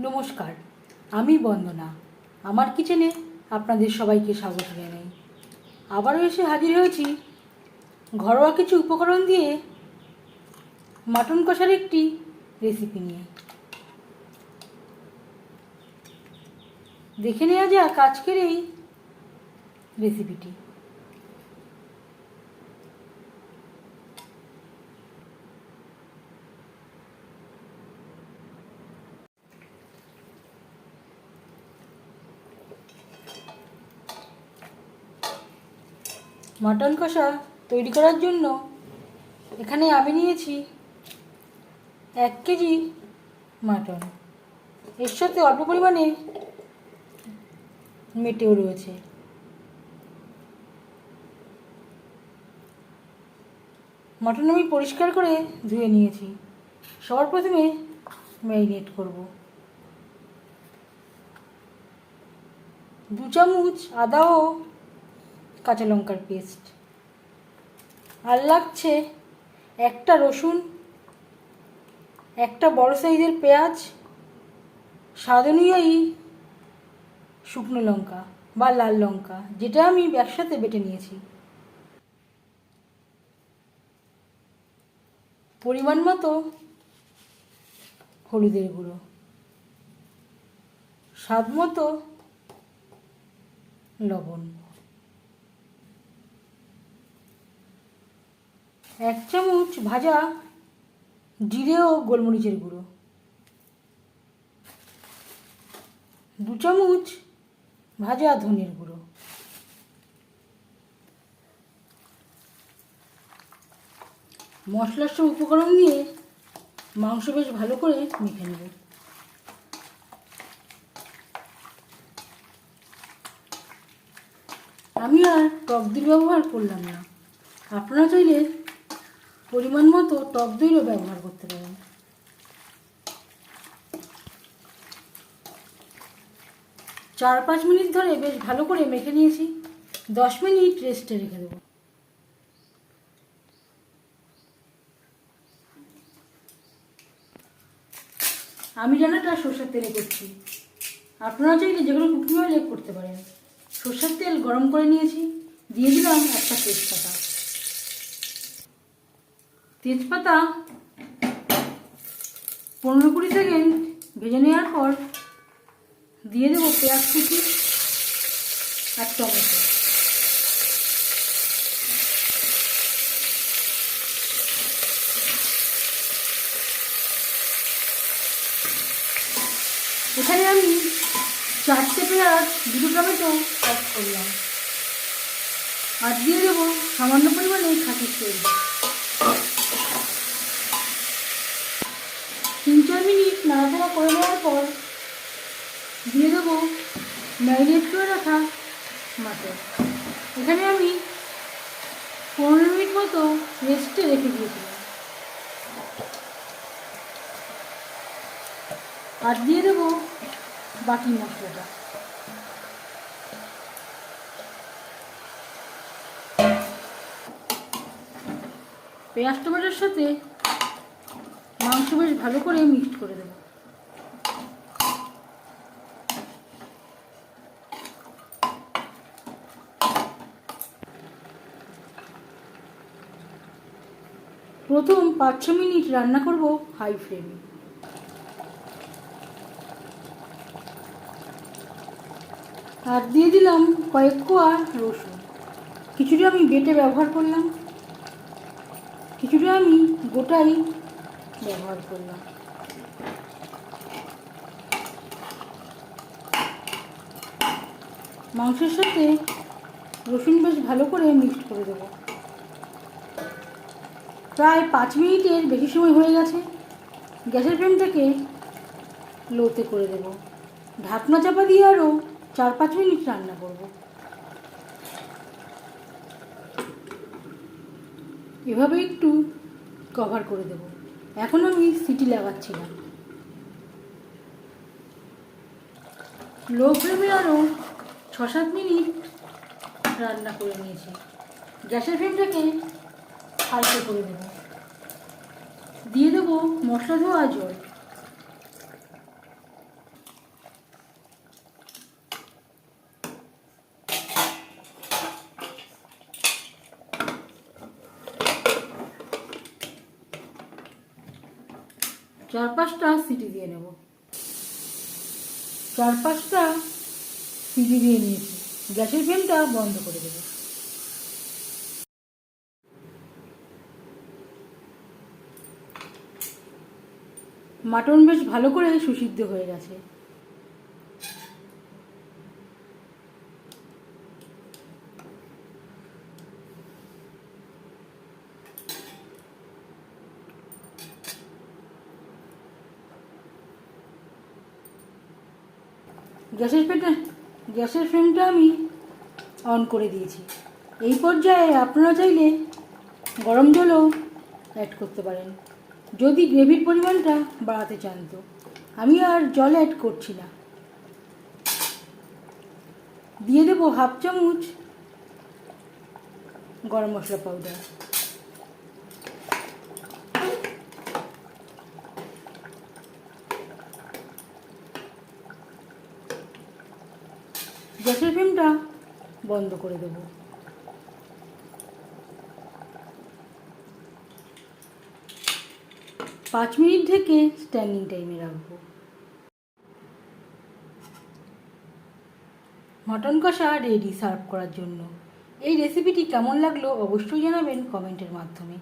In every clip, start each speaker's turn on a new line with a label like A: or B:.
A: নমস্কার, আমি বন্দনা। আমার কিচেনে আপনাদের সবাইকে স্বাগত জানাই। আবারও এসে হাজির হয়েছি ঘরোয়া কিছু উপকরণ দিয়ে মাটন কষার একটি রেসিপি নিয়ে। দেখে নেওয়া যাক আজকের এই রেসিপিটি। মাটন কষা তৈরি করার জন্য এখানে আমি নিয়েছি 1 কেজি মাটন। এর সাথে অল্প পরিমাণে মেটেও রয়েছে। মাটন আমি পরিষ্কার করে ধুয়ে নিয়েছি। সবার প্রথমে ম্যারিনেট করব। 2 চামচ আদা ও কাঁচা লঙ্কার পেস্ট, আর লাগছে 1টা রসুন, 1টা বড় সাইজের পেঁয়াজ, স্বাদ অনুযায়ী শুকনো লঙ্কা বা লাল লঙ্কা, যেটা আমি একসাথে বেটে নিয়েছি। পরিমাণ মতো হলুদের গুঁড়ো, স্বাদ মতো লবণ, 1 চামচ ভাজা জিরে ও গোলমরিচের গুঁড়ো, 2 চামচ ভাজা ধনের গুঁড়ো। মশলার সব উপকরণ দিয়ে মাংস বেশ ভালো করে মেখে নেব। আমি আর টক দই ব্যবহার করলাম না। আপনারা চাইলে পরিমাণ মতো টক দইও ব্যবহার করতে পারেন। চার 5 মিনিট ধরে বেশ ভালো করে মেখে নিয়েছি। 10 মিনিট রেস্টে রেখে দেবো। আমি রান্নাটা সরষের তেলে করছি। আপনারা চাইলে যেগুলো কুকিং অয়েলে করতে পারেন। সরষের তেল গরম করে নিয়েছি, দিয়ে দিলাম 1টা তেজপাতা। তেজপাতা 15-20 সেকেন্ড ভেজে নেওয়ার পর দিয়ে দেবো পেঁয়াজ কুচি আর টমেটো। এখানে আমি 4টে পেঁয়াজ, 2টো টমেটো অ্যাড করলাম, আর দিয়ে দেবো সামান্য পরিমাণে খাঁটির তেল। 3-4 মিনিট নাড়াচাড়া করে নেওয়ার পর দিয়ে দেবো ম্যারিনেট করে রাখা মাটন। এখানে আমি 15 মিনিট মতো রেস্টে রেখে দিয়েছিলাম, আর দিয়ে দেবো বাকি মশলাটা। পেঁয়াজ টমেটোর সাথে মাংস বেশ ভালো করে মিক্সড করে দেবো। প্রথম 5-6 মিনিট রান্না করব হাই ফ্লেমে। আর দিয়ে দিলাম কয়েক কোয়া রসুন। কিছুটা আমি বেটে ব্যবহার করলাম, কিছুটা আমি গোটাই ব্যবহার করলাম। মাংসের সাথে রসুন বেশ ভালো করে মিক্সড করে দেবো। প্রায় 5 মিনিটের বেশি সময় হয়ে গেছে। গ্যাসের ফ্লেমটাকে লোতে করে দেবো। ঢাকনা চাপা দিয়ে আরও 4-5 মিনিট রান্না করব। এভাবে একটু কভার করে দেব। এখন আমি সিটি লাগাচ্ছি না। লো ফ্লেমে আরও 6-7 মিনিট রান্না করে নিয়েছি। গ্যাসের ফ্লেমটাকে হালকা করে দেব। দিয়ে দেবো মশলা ধোয়া জল। 4-5টা সিটি দিয়ে নেব। 4-5টা সিটি দিয়ে নিয়েছি। গ্যাসের ফ্লেমটা বন্ধ করে দেব। মাটন বেশ ভালো করে সুসিদ্ধ হয়ে গেছে। গ্যাসের ফ্লেমটা আমি অন করে দিয়েছি। এই পর্যায়ে আপনারা চাইলে গরম জলও অ্যাড করতে পারেন যদি গ্রেভির পরিমাণটা বাড়াতে চান। তো আমি আর জল অ্যাড করছি না। দিয়ে দেব 1/2 চামচ গরম মশলা পাউডার। গ্যাসের ফ্লেমটা বন্ধ করে দেব। পাঁচ মিনিট ঢেকে স্ট্যান্ডিং টাইমে রাখবো। মটন কষা রেডি সার্ভ করার জন্য। এই রেসিপিটি কেমন লাগলো অবশ্যই জানাবেন কমেন্টের মাধ্যমে।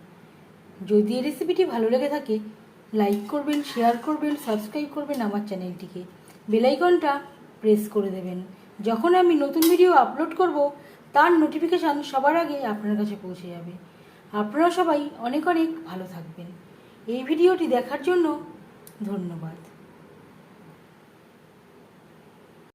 A: যদি এই রেসিপিটি ভালো লেগে থাকে লাইক করবেন, শেয়ার করবেন, সাবস্ক্রাইব করবেন আমার চ্যানেলটিকে। বেল আইকনটা প্রেস করে দেবেন। যখন আমি নতুন ভিডিও আপলোড করব তার নোটিফিকেশান সবার আগে আপনার কাছে পৌঁছে যাবে। আপনারা সবাই অনেক অনেক ভালো থাকবেন। এই ভিডিওটি দেখার জন্য ধন্যবাদ।